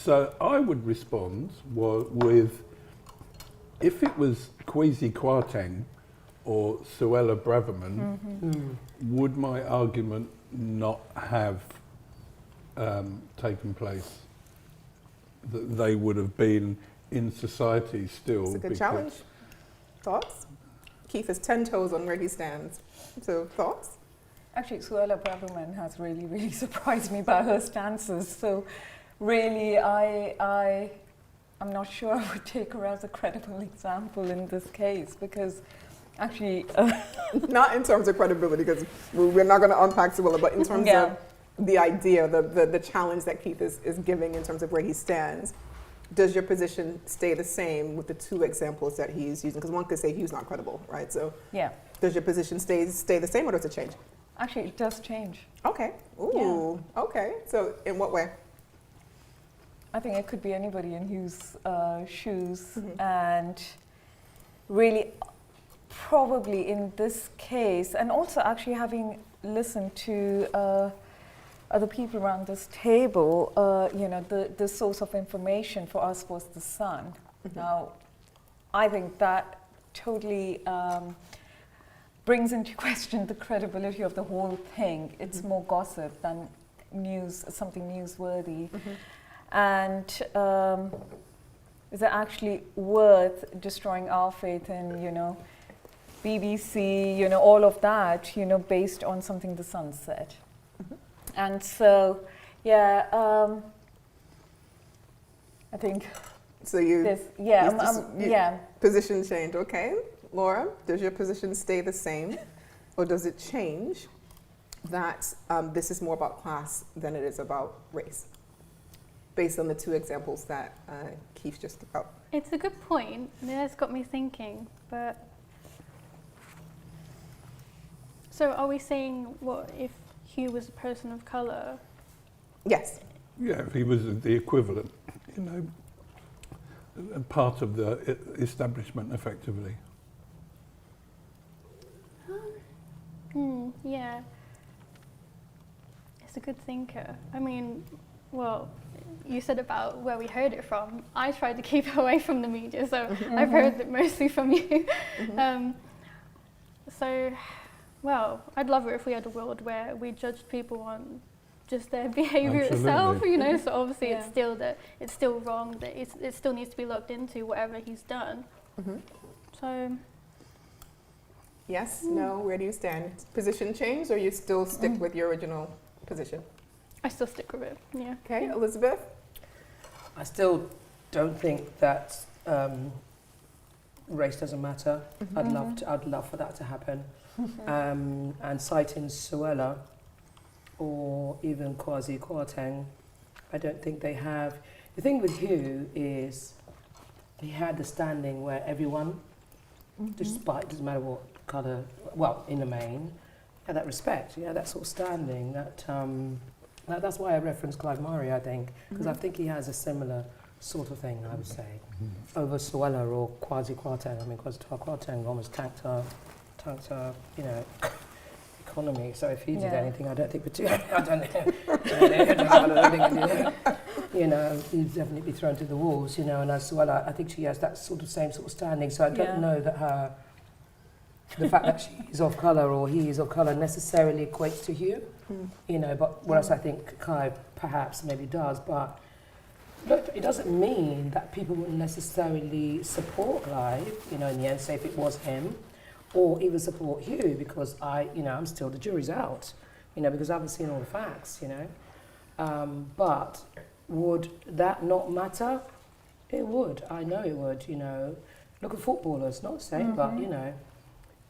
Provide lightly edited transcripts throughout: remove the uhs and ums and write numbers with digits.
So I would respond with, if it was Kwesi Kwarteng or Suella Braverman, would my argument not have taken place? That they would have been in society still. It's a good challenge. Thoughts? Keith is 10 toes on where he stands. So thoughts? Actually, Suella Braverman has really, really surprised me by her stances. So really, I'm not sure I would take her as a credible example in this case, because actually... Not in terms of credibility, because we're not going to unpack Suella, but in terms of the idea, the challenge that Keith is giving in terms of where he stands. Does your position stay the same with the two examples that he's using? Because one could say he's not credible, right? So does your position stay the same, or does it change? Actually, it does change. Okay. Ooh. Yeah. Okay. So in what way? I think it could be anybody in Hugh's shoes, and really, probably in this case, and also actually having listened to other people around this table, the source of information for us was the Sun. Now, I think that totally brings into question the credibility of the whole thing. It's more gossip than news, something newsworthy. And is it actually worth destroying our faith in, BBC, all of that, based on something the Sun said? And so, I think. So you. Position change, okay. Laura, does your position stay the same, or does it change that this is more about class than it is about race, based on the two examples that Keith just threw out? It's a good point. It's got me thinking, but. So are we saying, what if Hugh was a person of colour? Yes. Yeah, if he was the equivalent, part of the establishment, effectively. Yeah. It's a good thinker. I mean, well, you said about where we heard it from. I tried to keep away from the media, so I've heard it mostly from you. Well, I'd love it if we had a world where we judged people on just their behaviour itself, so obviously it's still wrong, that it still needs to be looked into, whatever he's done. So... Yes, no, where do you stand? Position change, or you still stick with your original position? I still stick with it, yeah. Okay, Elizabeth? I still don't think that race doesn't matter. I'd love for that to happen. And citing Suella or even Kwesi Kwarteng, I don't think they have. The thing with Hugh is he had the standing where everyone, despite, doesn't matter what colour, well, in the main, had that respect, that sort of standing. That's why I referenced Clive Murray, I think, because I think he has a similar sort of thing, I would say, over Suella or Kwesi Kwarteng. I mean, Kwesi Kwarteng almost tanked her, economy. So if he did anything, I don't think he'd definitely be thrown to the wolves, and as Suella, I think she has that same sort of standing. So I don't know that the fact that she's of colour or he is of colour necessarily equates to Hugh, but whereas I think Clive perhaps maybe does, but it doesn't mean that people wouldn't necessarily support Clive, in the end, say if it was him, or even support Hugh, because I'm still, the jury's out, because I haven't seen all the facts, but would that not matter? It would, I know it would, Look at footballers, not the same, but,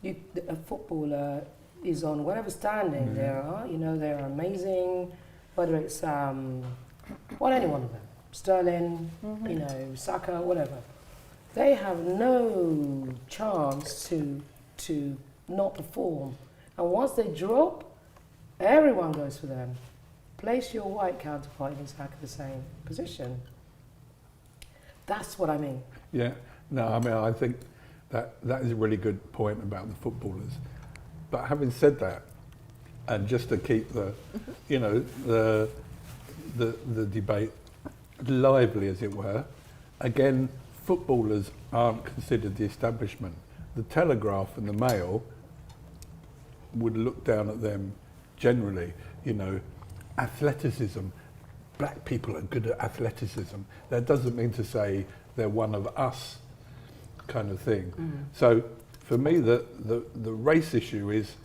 a footballer is on whatever standing they are, they're amazing, whether it's, any one of them, Sterling, Saka, whatever. They have no chance to not perform. And once they drop, everyone goes for them. Place your white counterpart in exactly the same position. That's what I mean. Yeah, no, I think that is a really good point about the footballers. But having said that, and just to keep the, the debate lively, as it were. Again, footballers aren't considered the establishment. The Telegraph and the Mail would look down at them generally. You know, athleticism. Black people are good at athleticism. That doesn't mean to say they're one of us, kind of thing. So for me, the race issue is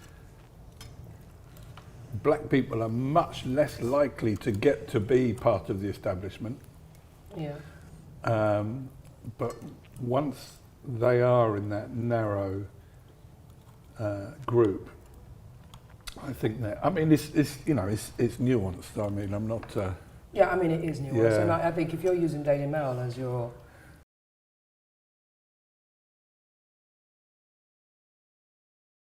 black people are much less likely to get to be part of the establishment. Yeah. But once they are in that narrow group, I think that, I mean, it's you know, it's nuanced. I mean, I'm not. Yeah, I mean, it is nuanced. Yeah. And I think if you're using Daily Mail as your